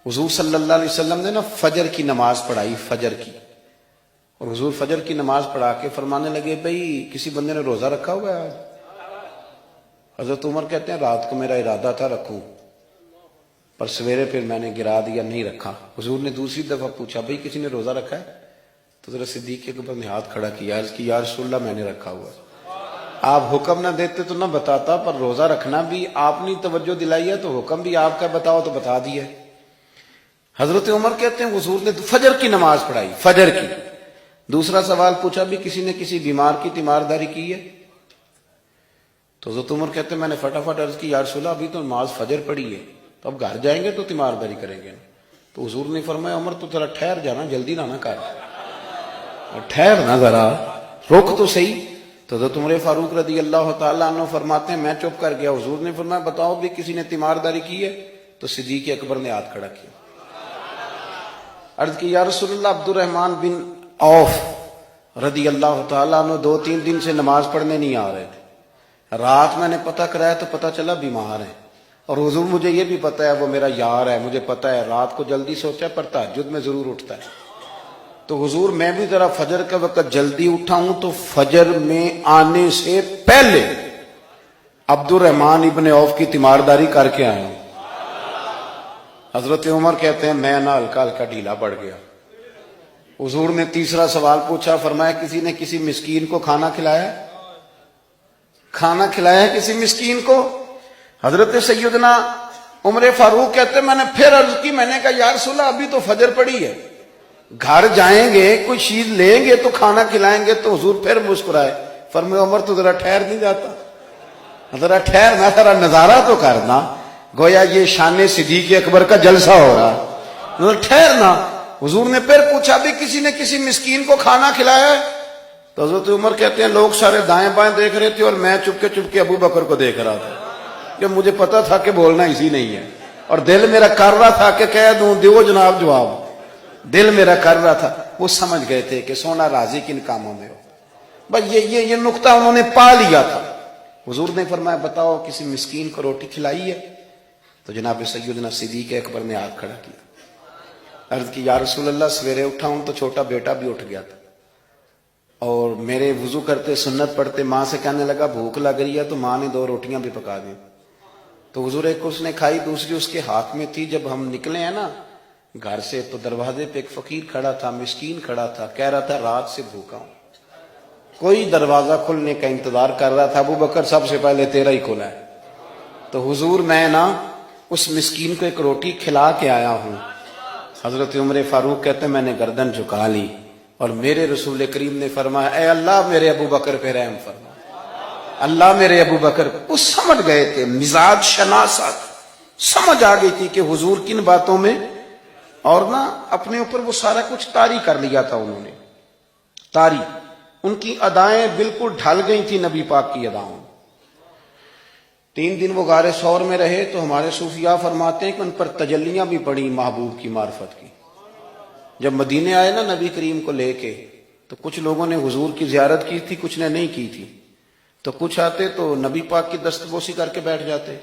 حضور صلی اللہ علیہ وسلم نے نا فجر کی نماز پڑھائی، فجر کی، اور حضور فجر کی نماز پڑھا کے فرمانے لگے بھئی کسی بندے نے روزہ رکھا ہوا ہے آج؟ حضرت عمر کہتے ہیں رات کو میرا ارادہ تھا رکھوں، پر سویرے پھر میں نے گرا دیا، نہیں رکھا۔ حضور نے دوسری دفعہ پوچھا بھئی کسی نے روزہ رکھا ہے؟ تو حضرت صدیق اکبر نے ہاتھ کھڑا کیا، عرض کی یا رسول اللہ میں نے رکھا ہوا ہے۔ آپ حکم نہ دیتے تو نہ بتاتا، پر روزہ رکھنا بھی آپ نے توجہ دلائی ہے تو حکم بھی آپ کا بتاؤ تو بتا دیا۔ حضرت عمر کہتے ہیں حضور نے فجر کی نماز پڑھائی، فجر کی۔ دوسرا سوال پوچھا بھی کسی نے کسی بیمار کی تیمارداری کی ہے؟ تو حضرت عمر کہتے ہیں میں نے فٹافٹ عرض کی یا رسول اللہ ابھی تو نماز فجر پڑھی ہے، تو اب گھر جائیں گے تو تیمارداری کریں گے۔ تو حضور نے فرمایا عمر تو ذرا ٹھہر جانا، جلدی نہ کر، ٹھہر نہ، ذرا رک تو صحیح۔ تو حضرت عمر فاروق رضی اللہ تعالیٰ عنہ فرماتے ہیں میں چپ کر گیا، حضور نے فرمایا بتاؤ بھی کسی نے تیمارداری کی ہے؟ تو صدیق اکبر نے ہاتھ کھڑا کیا، عرض کی یا رسول اللہ عبد الرحمن بن عوف رضی اللہ تعالیٰ عنہ 2-3 دن سے نماز پڑھنے نہیں آ رہے تھے، رات میں نے پتہ کرایا تو پتہ چلا بیمار ہیں، اور حضور مجھے یہ بھی پتہ ہے وہ میرا یار ہے، مجھے پتہ ہے رات کو جلدی سوتا ہے پر تہجد میں ضرور اٹھتا ہے، تو حضور میں بھی ذرا فجر کے وقت جلدی اٹھا ہوں تو فجر میں آنے سے پہلے عبد الرحمن ابن عوف کی تیمارداری کر کے آیا ہوں۔ حضرت عمر کہتے ہیں میں نہ ہلکا ہلکا ڈھیلا پڑ گیا۔ حضور نے تیسرا سوال پوچھا، فرمایا کسی نے کسی مسکین کو کھانا کھلایا؟ کھانا کھلایا ہے کسی مسکین کو؟ حضرت سیدنا عمر فاروق کہتے ہیں میں نے پھر عرض کی، میں نے کہا یا رسول اللہ ابھی تو فجر پڑی ہے، گھر جائیں گے کوئی چیز لیں گے تو کھانا کھلائیں گے۔ تو حضور پھر مسکرائے، فرمایا عمر تو ذرا ٹھہر نہیں جاتا، ذرا ٹھہرنا، ذرا نظارہ تو کرنا، گویا یہ شان صدیق اکبر کا جلسہ ہو رہا، ٹھہرنا۔ حضور نے پھر پوچھا بھی کسی نے کسی مسکین کو کھانا کھلایا ہے؟ تو حضرت عمر کہتے ہیں لوگ سارے دائیں بائیں دیکھ رہے تھے اور میں چپ کے ابو بکر کو دیکھ رہا تھا، کہ مجھے پتا تھا کہ بولنا اسی نہیں ہے، اور دل میرا کر رہا تھا کہ کہہ دوں دیو جناب جواب، دل میرا کر رہا تھا۔ وہ سمجھ گئے تھے کہ سونا راضی کن کاموں میں ہو، بس یہ نقطہ انہوں نے پا لیا تھا۔ حضور نے فرمایا بتاؤ کسی مسکین کو روٹی کھلائی ہے؟ تو جناب سیدنا صدیق اکبر نے ہاتھ کھڑا کیا، عرض کی یا رسول اللہ سویرے اٹھا ہوں تو چھوٹا بیٹا بھی اٹھ گیا تھا، اور میرے وضو کرتے سنت پڑھتے ماں سے کہنے لگا بھوک لگ رہی ہے، تو ماں نے 2 روٹیاں بھی پکا دی، تو حضور ایک اس نے کھائی دوسری اس کے ہاتھ میں تھی۔ جب ہم نکلے ہیں نا گھر سے تو دروازے پہ ایک فقیر کھڑا تھا، مسکین کھڑا تھا، کہہ رہا تھا رات سے بھوکا ہوں، کوئی دروازہ کھلنے کا انتظار کر رہا تھا، ابو بکر سب سے پہلے تیرا ہی کھلا ہے۔ تو حضور میں نا اس مسکین کو ایک روٹی کھلا کے آیا ہوں۔ حضرت عمر فاروق کہتے ہیں میں نے گردن جھکا لی، اور میرے رسول کریم نے فرمایا اے اللہ میرے ابو بکر پہ رحم فرما، اللہ میرے ابو بکر۔ وہ سمجھ گئے تھے، مزاج شناست سمجھ آ گئی تھی کہ حضور کن باتوں میں، اور نا اپنے اوپر وہ سارا کچھ طاری کر لیا تھا انہوں نے، طاری، ان کی ادائیں بالکل ڈھل گئی تھی نبی پاک کی اداؤں۔ 3 دن وہ غار ثور میں رہے تو ہمارے صوفیاء فرماتے ہیں کہ ان پر تجلیاں بھی پڑی محبوب کی معرفت کی۔ جب مدینے آئے نا نبی کریم کو لے کے، تو کچھ لوگوں نے حضور کی زیارت کی تھی، کچھ نے نہیں کی تھی، تو کچھ آتے تو نبی پاک کی دستبوسی کر کے بیٹھ جاتے،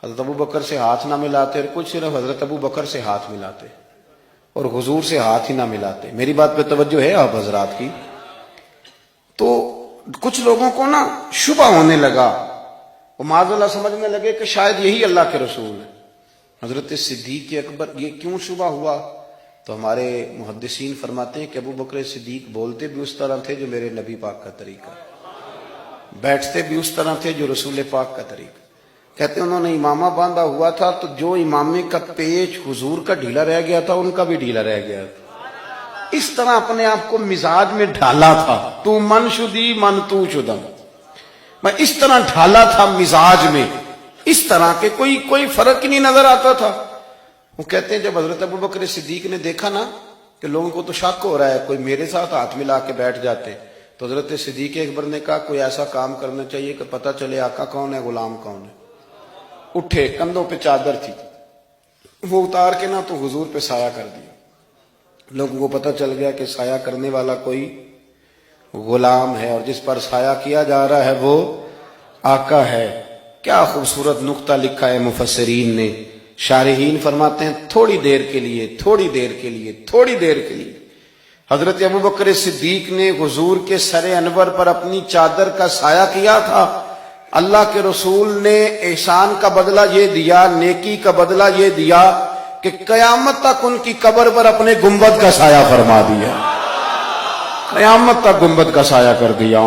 حضرت ابو بکر سے ہاتھ نہ ملاتے، اور کچھ صرف حضرت ابو بکر سے ہاتھ ملاتے اور حضور سے ہاتھ ہی نہ ملاتے۔ میری بات پہ توجہ ہے آپ حضرات کی؟ تو کچھ لوگوں کو نا شبہ ہونے لگا، وہ معاذ اللہ سمجھنے لگے کہ شاید یہی اللہ کے رسول ہے۔ حضرت صدیق اکبر، یہ کیوں شبہ ہوا؟ تو ہمارے محدثین فرماتے ہیں کہ ابو بکر صدیق بولتے بھی اس طرح تھے جو میرے نبی پاک کا طریقہ، بیٹھتے بھی اس طرح تھے جو رسول پاک کا طریقہ۔ کہتے ہیں انہوں نے امامہ باندھا ہوا تھا تو جو امامے کا پیچ حضور کا ڈھیلا رہ گیا تھا ان کا بھی ڈھیلا رہ گیا تھا، اس طرح اپنے آپ کو مزاج میں ڈھالا تھا، تو من شدی من تو شدم، میں اس طرح ڈھالا تھا مزاج میں، اس طرح کے کوئی فرق ہی نہیں نظر آتا تھا۔ وہ کہتے ہیں جب حضرت ابو بکر صدیق نے دیکھا نا کہ لوگوں کو تو شک ہو رہا ہے، کوئی میرے ساتھ ہاتھ ملا کے بیٹھ جاتے، تو حضرت صدیق اکبر نے کہا کوئی ایسا کام کرنا چاہیے کہ پتہ چلے آقا کون ہے غلام کون ہے۔ اٹھے، کندھوں پہ چادر تھی، وہ اتار کے نا تو حضور پہ سایہ کر دیا، لوگوں کو پتہ چل گیا کہ سایہ کرنے والا کوئی غلام ہے، اور جس پر سایہ کیا جا رہا ہے وہ آقا ہے۔ کیا خوبصورت نقطہ لکھا ہے مفسرین نے شارحین فرماتے ہیں تھوڑی دیر کے لیے، تھوڑی دیر کے لیے، تھوڑی دیر کے لیے حضرت ابوبکر صدیق نے حضور کے سر انور پر اپنی چادر کا سایہ کیا تھا۔ اللہ کے رسول نے احسان کا بدلہ یہ دیا، نیکی کا بدلہ یہ دیا کہ قیامت تک ان کی قبر پر اپنے گنبد کا سایہ فرما دیا، قیامت تک گنبد کا سایہ کر دیا۔